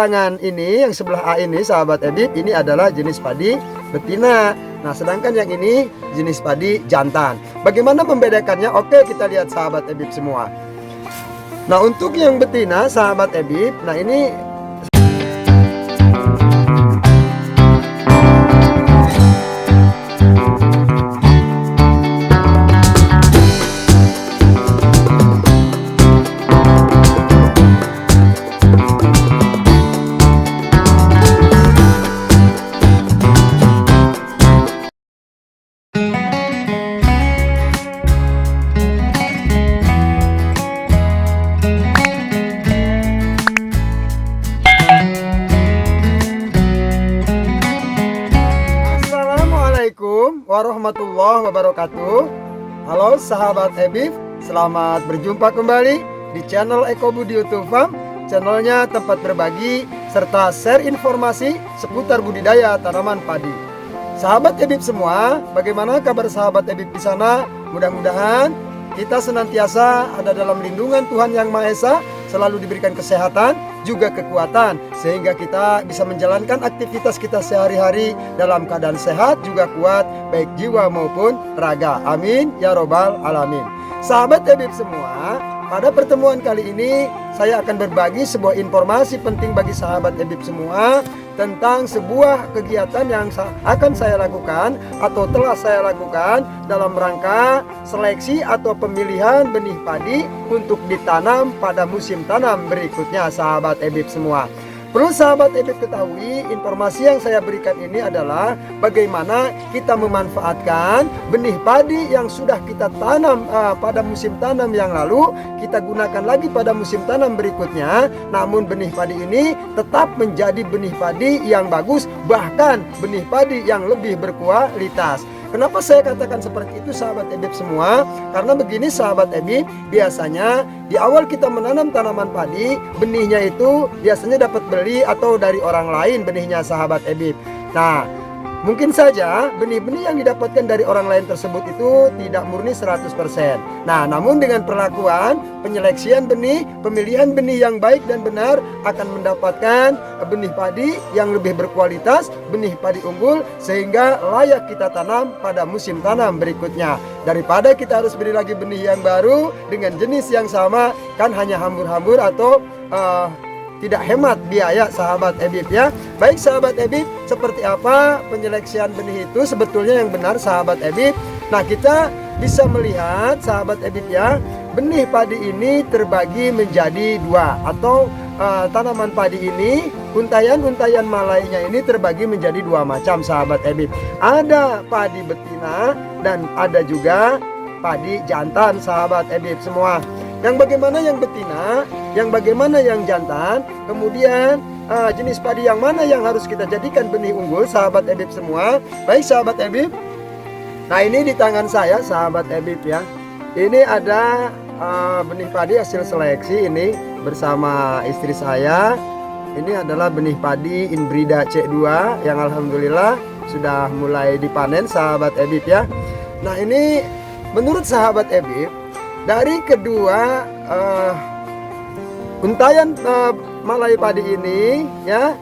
tangan ini yang sebelah A ini sahabat Ebib, ini adalah jenis padi betina. Nah sedangkan yang ini jenis padi jantan. Bagaimana membedakannya? Oke, kita lihat sahabat Ebib semua. Nah untuk yang betina sahabat Ebib, nah ini warahmatullahi wabarakatuh. Halo sahabat Ebib, selamat berjumpa kembali di channel Eko Budi YouTube Farm. Channelnya tempat berbagi serta share informasi seputar budidaya tanaman padi. Sahabat Ebib semua, bagaimana kabar sahabat Ebib di sana? Mudah-mudahan kita senantiasa ada dalam lindungan Tuhan Yang Maha Esa, selalu diberikan kesehatan juga kekuatan sehingga kita bisa menjalankan aktivitas kita sehari-hari dalam keadaan sehat juga kuat baik jiwa maupun raga. Amin ya robbal alamin. Sahabat Ebib semua, pada pertemuan kali ini saya akan berbagi sebuah informasi penting bagi sahabat Ebib semua tentang sebuah kegiatan yang akan saya lakukan atau telah saya lakukan dalam rangka seleksi atau pemilihan benih padi untuk ditanam pada musim tanam berikutnya sahabat Ebib semua. Perlu sahabat Ebib ketahui, informasi yang saya berikan ini adalah bagaimana kita memanfaatkan benih padi yang sudah kita tanam pada musim tanam yang lalu, kita gunakan lagi pada musim tanam berikutnya. Namun benih padi ini tetap menjadi benih padi yang bagus, bahkan benih padi yang lebih berkualitas. Kenapa saya katakan seperti itu sahabat Ebib semua? Karena begini sahabat Ebib, biasanya di awal kita menanam tanaman padi, benihnya itu biasanya dapat beli atau dari orang lain benihnya sahabat Ebib. Nah, mungkin saja benih-benih yang didapatkan dari orang lain tersebut itu tidak murni 100%. Nah, namun dengan perlakuan penyeleksian benih, pemilihan benih yang baik dan benar akan mendapatkan benih padi yang lebih berkualitas, benih padi unggul sehingga layak kita tanam pada musim tanam berikutnya. Daripada kita harus beli lagi benih yang baru dengan jenis yang sama, kan hanya hambur-hambur atau tidak hemat biaya sahabat Ebib ya. Baik sahabat Ebib, seperti apa penyeleksian benih itu sebetulnya yang benar sahabat Ebib? Nah kita bisa melihat sahabat Ebib ya, benih padi ini terbagi menjadi dua atau tanaman padi ini, untayan-untayan malainya ini terbagi menjadi dua macam sahabat Ebib. Ada padi betina dan ada juga padi jantan sahabat Ebib semua. Yang bagaimana yang betina, yang bagaimana yang jantan, kemudian jenis padi yang mana yang harus kita jadikan benih unggul sahabat Ebib semua. Baik sahabat Ebib, nah ini di tangan saya sahabat Ebib ya, ini ada benih padi hasil seleksi ini bersama istri saya. Ini adalah benih padi Inbrida C2 yang alhamdulillah sudah mulai dipanen sahabat Ebib ya. Nah ini menurut sahabat Ebib, dari kedua untayan malai padi ini ya,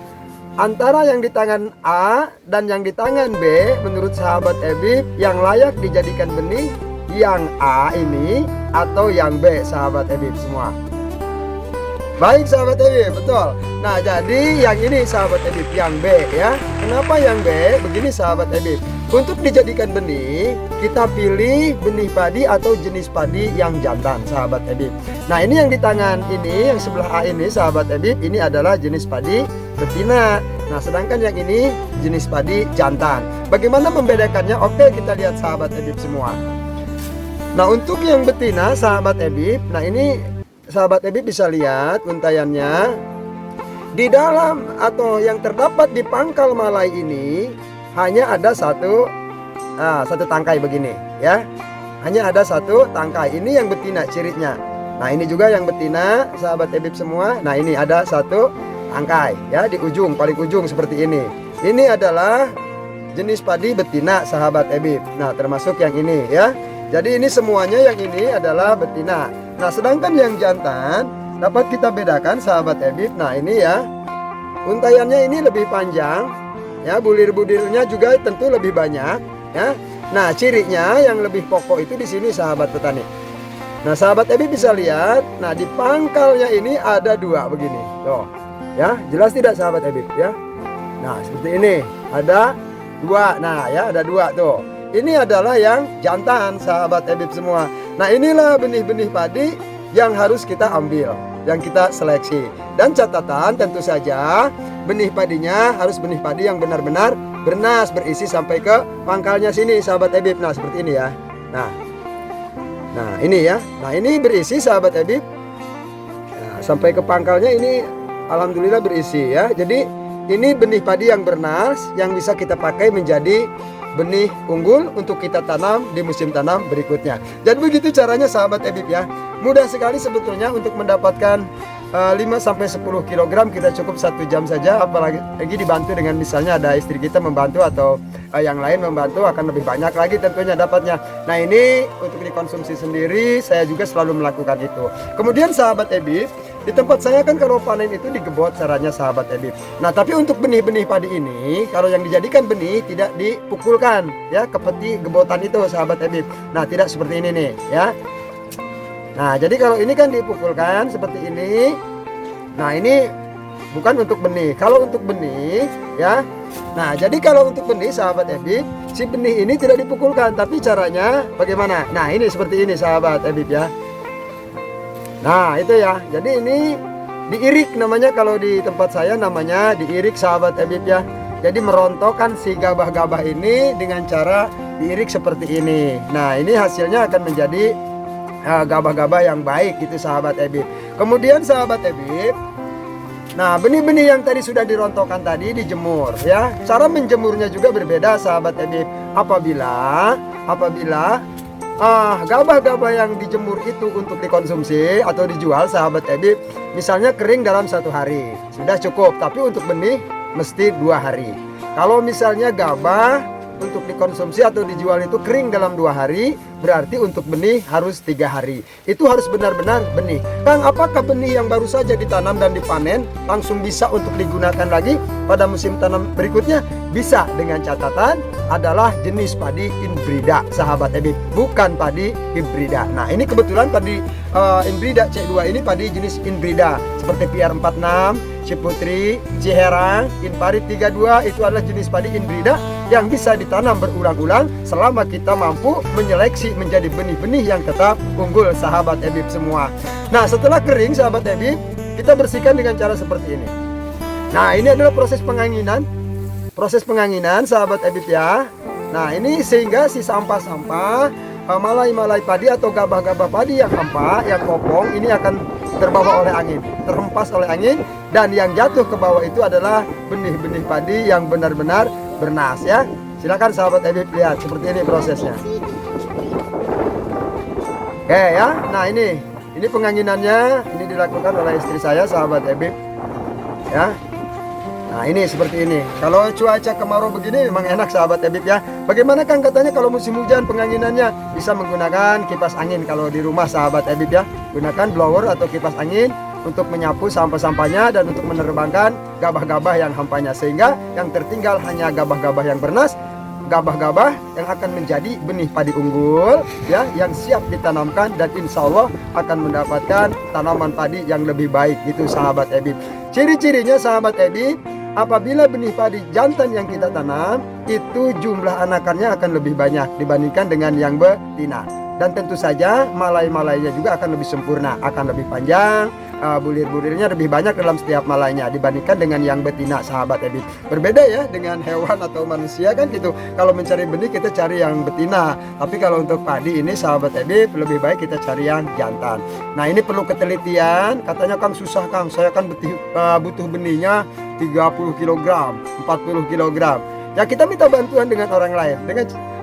antara yang di tangan A dan yang di tangan B, menurut sahabat Ebib yang layak dijadikan benih yang A ini atau yang B sahabat Ebib semua. Baik sahabat Ebib, betul. Nah jadi yang ini sahabat Ebib yang B ya. Kenapa yang B? Begini sahabat Ebib, untuk dijadikan benih kita pilih benih padi atau jenis padi yang jantan sahabat Ebib. Nah ini yang di tangan ini, yang sebelah A ini sahabat Ebib, ini adalah jenis padi betina. Nah sedangkan yang ini jenis padi jantan. Bagaimana membedakannya? Oke, kita lihat sahabat Ebib semua. Nah untuk yang betina sahabat Ebib, nah ini sahabat Ebib bisa lihat untayannya. Di dalam atau yang terdapat di pangkal malai ini hanya ada satu tangkai begini ya. Hanya ada satu tangkai. Ini yang betina cirinya. Nah ini juga yang betina sahabat Ebib semua. Nah ini ada satu tangkai ya di ujung, paling ujung seperti ini. Ini adalah jenis padi betina sahabat Ebib. Nah termasuk yang ini ya. Jadi ini semuanya yang ini adalah betina. Nah sedangkan yang jantan dapat kita bedakan sahabat Ebib. Nah ini ya, Untaiannya ini lebih panjang, ya, bulir-bulirnya juga tentu lebih banyak, ya. Nah, cirinya yang lebih pokok itu di sini sahabat petani. Nah, sahabat Ebi bisa lihat, nah di pangkalnya ini ada dua begini, tuh, ya, jelas tidak sahabat Ebi, ya. Nah, seperti ini, ada dua, nah ya, ada dua tuh. Ini adalah yang jantan sahabat Ebi semua. Nah, inilah benih-benih padi yang harus kita ambil, yang kita seleksi. Dan catatan tentu saja benih padinya harus benih padi yang benar-benar bernas, berisi sampai ke pangkalnya sini sahabat Ebib. Nah, seperti ini ya. Nah ini ya. Nah, ini berisi sahabat Ebib. Nah, sampai ke pangkalnya ini alhamdulillah berisi ya. Jadi ini benih padi yang bernas yang bisa kita pakai menjadi benih unggul untuk kita tanam di musim tanam berikutnya. Jadi begitu caranya sahabat Ebib ya. Mudah sekali sebetulnya untuk mendapatkan 5-10 kg kita cukup 1 jam saja, apalagi dibantu dengan misalnya ada istri kita membantu atau yang lain membantu, akan lebih banyak lagi tentunya dapatnya. Nah, ini untuk dikonsumsi sendiri saya juga selalu melakukan itu. Kemudian sahabat Ebib, di tempat saya kan kalau panen itu digebot caranya sahabat Ebib. Nah, tapi untuk benih-benih padi ini kalau yang dijadikan benih tidak dipukulkan ya ke peti gebotan itu sahabat Ebib. Nah, tidak seperti ini nih ya. Nah, jadi kalau ini kan dipukulkan seperti ini. Nah, ini bukan untuk benih. Kalau untuk benih ya. Nah, jadi kalau untuk benih sahabat Ebib, si benih ini tidak dipukulkan, tapi caranya bagaimana? Nah, ini seperti ini sahabat Ebib ya. Nah, itu ya. Jadi ini diirik namanya, kalau di tempat saya namanya diirik sahabat Ebib ya. Jadi merontokkan si gabah-gabah ini dengan cara diirik seperti ini. Nah, ini hasilnya akan menjadi gabah-gabah yang baik itu sahabat Ebib. Kemudian sahabat Ebib, nah benih-benih yang tadi sudah dirontokkan tadi dijemur ya. Cara menjemurnya juga berbeda sahabat Ebib. Apabila gabah-gabah yang dijemur itu untuk dikonsumsi atau dijual sahabat Ebib, misalnya kering dalam 1 hari sudah cukup, tapi untuk benih mesti 2 hari. Kalau misalnya gabah untuk dikonsumsi atau dijual itu kering dalam 2 hari, berarti untuk benih harus 3 hari. Itu harus benar-benar benih. Kang, apakah benih yang baru saja ditanam dan dipanen langsung bisa untuk digunakan lagi pada musim tanam berikutnya? Bisa, dengan catatan adalah jenis padi inbrida sahabat Ebib, bukan padi hibrida. Nah, ini kebetulan padi inbrida C2 ini padi jenis inbrida seperti PR46, Ciputri, Ciherang, Inparit 32 itu adalah jenis padi inbrida yang bisa ditanam berulang-ulang selama kita mampu menyeleksi menjadi benih-benih yang tetap unggul sahabat Ebib semua. Nah, setelah kering sahabat Ebib, kita bersihkan dengan cara seperti ini. Nah, ini adalah proses penganginan. Proses penganginan sahabat Ebib ya. Nah, ini sehingga si sampah-sampah malai-malai padi atau gabah-gabah padi yang hampa, yang kopong ini akan terbawa oleh angin, terhempas oleh angin, dan yang jatuh ke bawah itu adalah benih-benih padi yang benar-benar bernas ya. Silakan sahabat Ebib lihat seperti ini prosesnya. Oke ya. Nah, ini penganginannya, ini dilakukan oleh istri saya sahabat Ebib ya. Nah, ini seperti ini. Kalau cuaca kemarau begini memang enak sahabat Ebib ya. Bagaimana Kang, katanya kalau musim hujan penganginannya bisa menggunakan kipas angin kalau di rumah sahabat Ebib ya. Gunakan blower atau kipas angin untuk menyapu sampah-sampahnya dan untuk menerbangkan gabah-gabah yang hampanya, sehingga yang tertinggal hanya gabah-gabah yang bernas, gabah-gabah yang akan menjadi benih padi unggul ya, yang siap ditanamkan dan insya Allah akan mendapatkan tanaman padi yang lebih baik gitu sahabat Ebib. Ciri-cirinya sahabat Ebib, apabila benih padi jantan yang kita tanam itu jumlah anakannya akan lebih banyak dibandingkan dengan yang betina, dan tentu saja malai-malainya juga akan lebih sempurna, akan lebih panjang, bulir-bulirnya lebih banyak dalam setiap malainya dibandingkan dengan yang betina sahabat Ebib. Berbeda ya dengan hewan atau manusia kan gitu, kalau mencari benih kita cari yang betina, tapi kalau untuk padi ini sahabat Ebib lebih baik kita cari yang jantan. Nah, ini perlu ketelitian. Katanya Kang susah Kang, saya kan butuh benihnya 30 kg, 40 kg. Ya, kita minta bantuan dengan orang lain.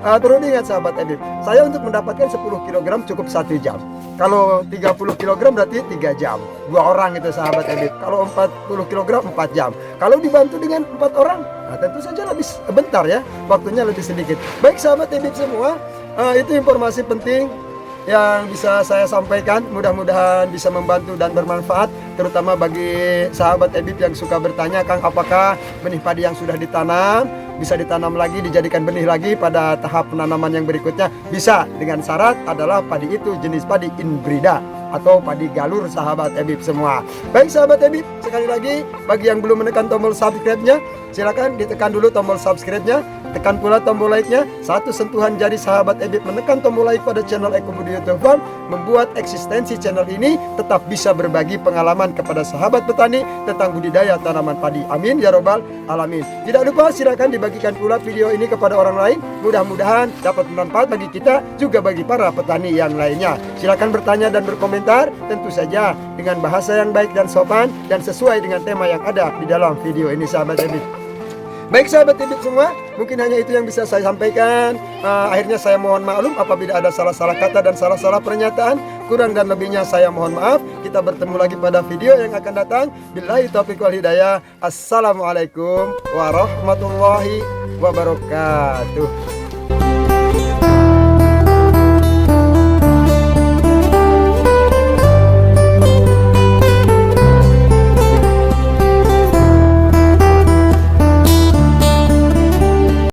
Perlu diingat sahabat Ebib, saya untuk mendapatkan 10 kg cukup 1 jam. Kalau 30 kg berarti 3 jam. 2 orang itu sahabat Ebib. Kalau 40 kg 4 jam. Kalau dibantu dengan 4 orang, nah tentu saja lebih bentar ya, waktunya lebih sedikit. Baik sahabat Ebib semua, itu informasi penting yang bisa saya sampaikan. Mudah-mudahan bisa membantu dan bermanfaat, terutama bagi sahabat Ebib yang suka bertanya, Kang, apakah benih padi yang sudah ditanam bisa ditanam lagi, dijadikan benih lagi pada tahap penanaman yang berikutnya? Bisa, dengan syarat adalah padi itu jenis padi inbrida atau padi galur, sahabat Ebib semua. Baik sahabat Ebib, sekali lagi bagi yang belum menekan tombol subscribe-nya, silakan ditekan dulu tombol subscribe-nya, tekan pula tombol like-nya. Satu sentuhan jari sahabat Ebib menekan tombol like pada channel Eko Budi YouTube Farm membuat eksistensi channel ini tetap bisa berbagi pengalaman kepada sahabat petani tentang budidaya tanaman padi. Amin ya robbal alamin. Tidak lupa silakan dibagikan pula video ini kepada orang lain. Mudah-mudahan dapat bermanfaat bagi kita juga bagi para petani yang lainnya. Silakan bertanya dan berkomentar, tentu saja dengan bahasa yang baik dan sopan dan sesuai dengan tema yang ada di dalam video ini, sahabat Ebib. Baik sahabat Ebib semua, mungkin hanya itu yang bisa saya sampaikan. Akhirnya saya mohon maklum apabila ada salah-salah kata dan salah-salah pernyataan. Kurang dan lebihnya saya mohon maaf. Kita bertemu lagi pada video yang akan datang. Billahi taufiq wal hidayah. Assalamualaikum warahmatullahi wabarakatuh.